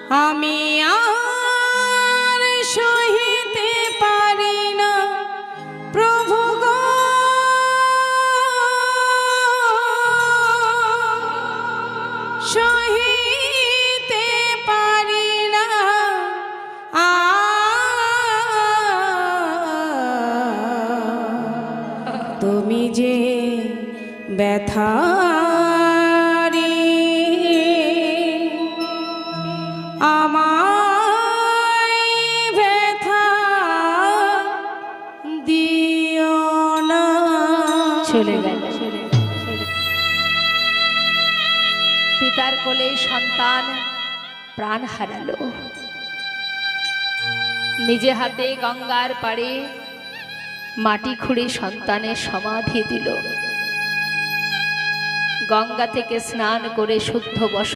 আমি আর সহিতে পারি না প্রভু গো, সহিতে পারি না তুমি যে ব্যথারি আমায় ব্যথা দিও না। চলে গেল। পিতার কোলে সন্তান প্রাণ হারালো, নিজে হাতে গঙ্গার পাড়ে মাটি খুঁড়ে সন্তানের সমাধি দিল। গঙ্গা থেকে স্নান করে শুদ্ধ বস